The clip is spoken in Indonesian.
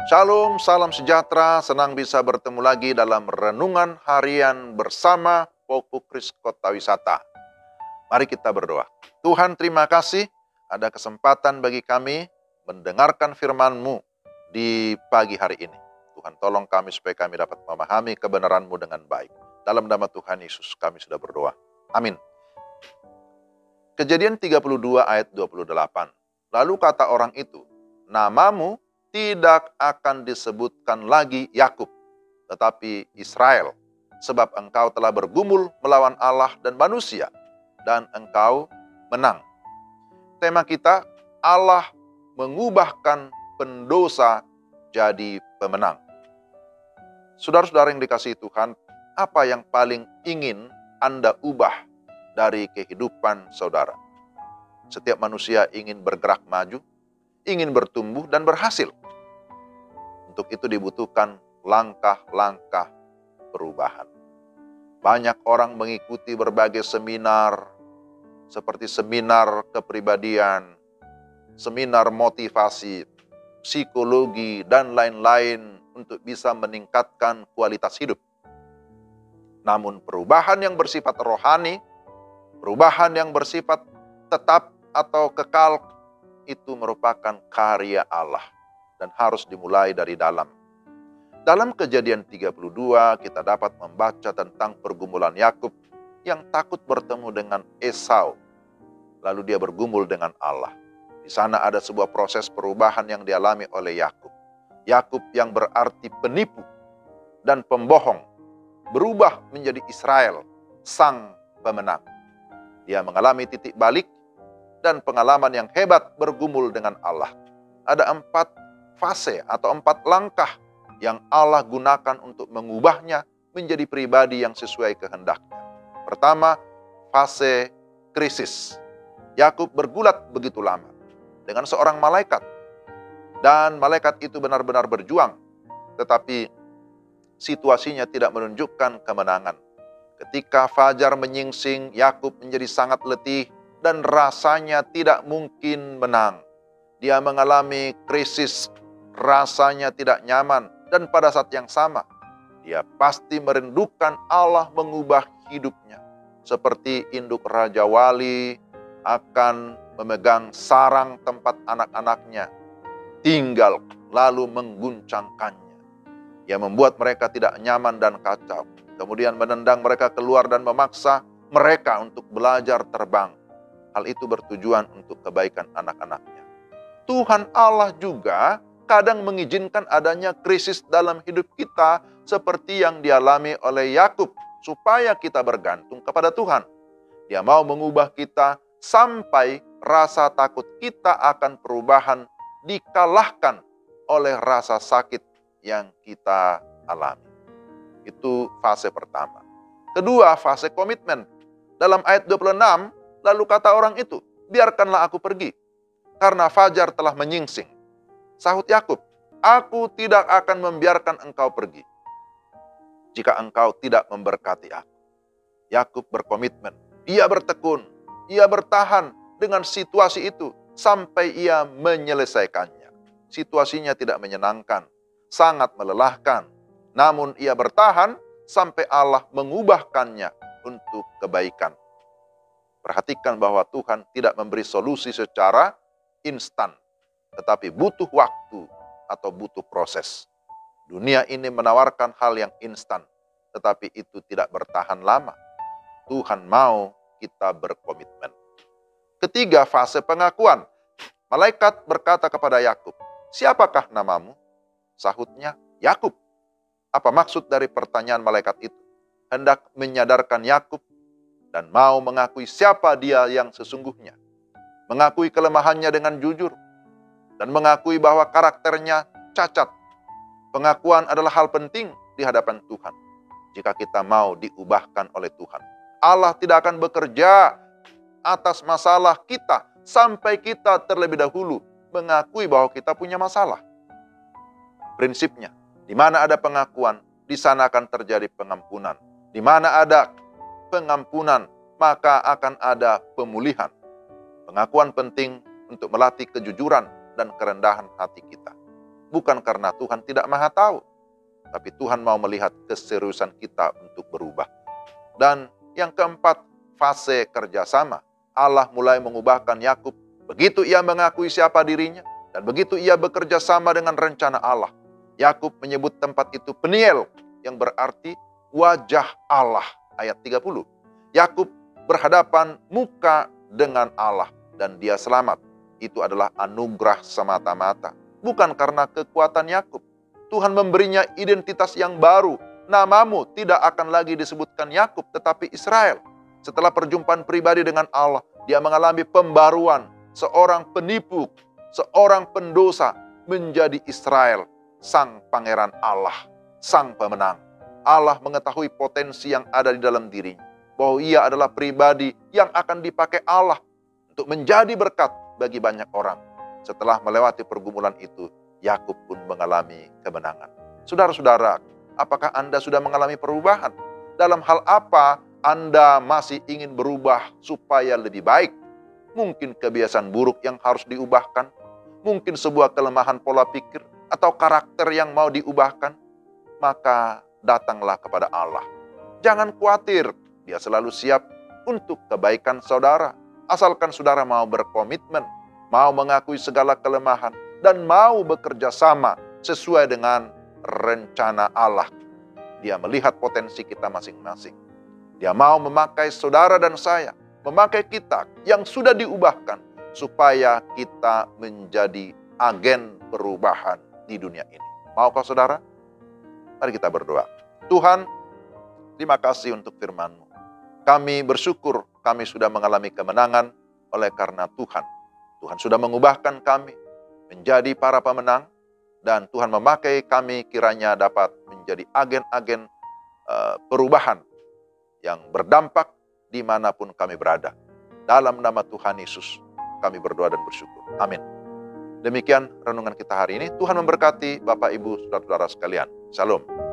Shalom, salam sejahtera, senang bisa bertemu lagi dalam renungan harian bersama Poku Kris Kota Wisata. Mari kita berdoa. Tuhan, terima kasih ada kesempatan bagi kami mendengarkan firman-Mu di pagi hari ini. Tuhan, tolong kami supaya kami dapat memahami kebenaran-Mu dengan baik. Dalam nama Tuhan Yesus kami sudah berdoa. Amin. Kejadian 32 ayat 28. Lalu kata orang itu, namamu tidak akan disebutkan lagi Yakub, tetapi Israel, sebab engkau telah bergumul melawan Allah dan manusia, dan engkau menang. Tema kita, Allah mengubahkan pendosa jadi pemenang. Saudara-saudara yang dikasihi Tuhan, apa yang paling ingin Anda ubah dari kehidupan saudara? Setiap manusia ingin bergerak maju, ingin bertumbuh dan berhasil. Untuk itu dibutuhkan langkah-langkah perubahan. Banyak orang mengikuti berbagai seminar, seperti seminar kepribadian, seminar motivasi, psikologi, dan lain-lain untuk bisa meningkatkan kualitas hidup. Namun perubahan yang bersifat rohani, perubahan yang bersifat tetap atau kekal, itu merupakan karya Allah dan harus dimulai dari dalam. Dalam Kejadian 32 kita dapat membaca tentang pergumulan Yakub yang takut bertemu dengan Esau. Lalu dia bergumul dengan Allah. Di sana ada sebuah proses perubahan yang dialami oleh Yakub. Yakub yang berarti penipu dan pembohong berubah menjadi Israel, sang pemenang. Dia mengalami titik balik dan pengalaman yang hebat bergumul dengan Allah. Ada 4 fase atau 4 langkah yang Allah gunakan untuk mengubahnya menjadi pribadi yang sesuai kehendaknya. Pertama, fase krisis. Yakub bergulat begitu lama dengan seorang malaikat. Dan malaikat itu benar-benar berjuang. Tetapi situasinya tidak menunjukkan kemenangan. Ketika fajar menyingsing, Yakub menjadi sangat letih dan rasanya tidak mungkin menang. Dia mengalami krisis, rasanya tidak nyaman, dan pada saat yang sama, dia pasti merindukan Allah mengubah hidupnya. Seperti induk Raja Wali akan memegang sarang tempat anak-anaknya, tinggal lalu mengguncangkannya. Ia membuat mereka tidak nyaman dan kacau. Kemudian menendang mereka keluar dan memaksa mereka untuk belajar terbang. Hal itu bertujuan untuk kebaikan anak-anaknya. Tuhan Allah juga kadang mengizinkan adanya krisis dalam hidup kita seperti yang dialami oleh Yakub supaya kita bergantung kepada Tuhan. Dia mau mengubah kita sampai rasa takut kita akan perubahan dikalahkan oleh rasa sakit yang kita alami. Itu fase pertama. Kedua, fase komitmen. Dalam ayat 26, lalu kata orang itu, biarkanlah aku pergi, karena fajar telah menyingsing. Sahut Yakub, aku tidak akan membiarkan engkau pergi jika engkau tidak memberkati aku. Yakub berkomitmen, ia bertekun, ia bertahan dengan situasi itu sampai ia menyelesaikannya. Situasinya tidak menyenangkan, sangat melelahkan. Namun ia bertahan sampai Allah mengubahkannya untuk kebaikan. Perhatikan bahwa Tuhan tidak memberi solusi secara instan, tetapi butuh waktu atau butuh proses. Dunia ini menawarkan hal yang instan, tetapi itu tidak bertahan lama. Tuhan mau kita berkomitmen. Ketiga, fase pengakuan. Malaikat berkata kepada Yakub, siapakah namamu? Sahutnya, Yakub. Apa maksud dari pertanyaan malaikat itu? Hendak menyadarkan Yakub dan mau mengakui siapa dia yang sesungguhnya. Mengakui kelemahannya dengan jujur dan mengakui bahwa karakternya cacat. Pengakuan adalah hal penting di hadapan Tuhan jika kita mau diubahkan oleh Tuhan. Allah tidak akan bekerja atas masalah kita sampai kita terlebih dahulu mengakui bahwa kita punya masalah. Prinsipnya, di mana ada pengakuan, di sana akan terjadi pengampunan. Di mana ada pengampunan, maka akan ada pemulihan. Pengakuan penting untuk melatih kejujuran dan kerendahan hati kita. Bukan karena Tuhan tidak maha tahu, tapi Tuhan mau melihat keseriusan kita untuk berubah. Dan yang keempat, fase kerjasama. Allah mulai mengubahkan Yakub. Begitu ia mengakui siapa dirinya, dan begitu ia bekerja sama dengan rencana Allah. Yakub menyebut tempat itu Peniel, yang berarti wajah Allah. Ayat 30. Yakub berhadapan muka dengan Allah, dan dia selamat. Itu adalah anugerah semata-mata. Bukan karena kekuatan Yakub. Tuhan memberinya identitas yang baru. Namamu tidak akan lagi disebutkan Yakub, tetapi Israel. Setelah perjumpaan pribadi dengan Allah, dia mengalami pembaruan. Seorang penipu, seorang pendosa menjadi Israel, sang pangeran Allah, sang pemenang. Allah mengetahui potensi yang ada di dalam dirinya, bahwa ia adalah pribadi yang akan dipakai Allah untuk menjadi berkat bagi banyak orang. Setelah melewati pergumulan itu, Yakub pun mengalami kemenangan. Saudara-saudara, apakah Anda sudah mengalami perubahan? Dalam hal apa Anda masih ingin berubah supaya lebih baik? Mungkin kebiasaan buruk yang harus diubahkan, mungkin sebuah kelemahan pola pikir, atau karakter yang mau diubahkan. Maka datanglah kepada Allah. Jangan khawatir, Dia selalu siap untuk kebaikan saudara. Asalkan saudara mau berkomitmen, mau mengakui segala kelemahan, dan mau bekerja sama sesuai dengan rencana Allah. Dia melihat potensi kita masing-masing. Dia mau memakai saudara dan saya, memakai kita yang sudah diubahkan, supaya kita menjadi agen perubahan di dunia ini. Maukah saudara? Mari kita berdoa. Tuhan, terima kasih untuk firman-Mu. Kami bersyukur kami sudah mengalami kemenangan oleh karena Tuhan. Tuhan sudah mengubahkan kami menjadi para pemenang, dan Tuhan memakai kami kiranya dapat menjadi agen-agen perubahan yang berdampak dimanapun kami berada. Dalam nama Tuhan Yesus kami berdoa dan bersyukur. Amin. Demikian renungan kita hari ini. Tuhan memberkati Bapak, Ibu, Saudara-saudara sekalian. Shalom.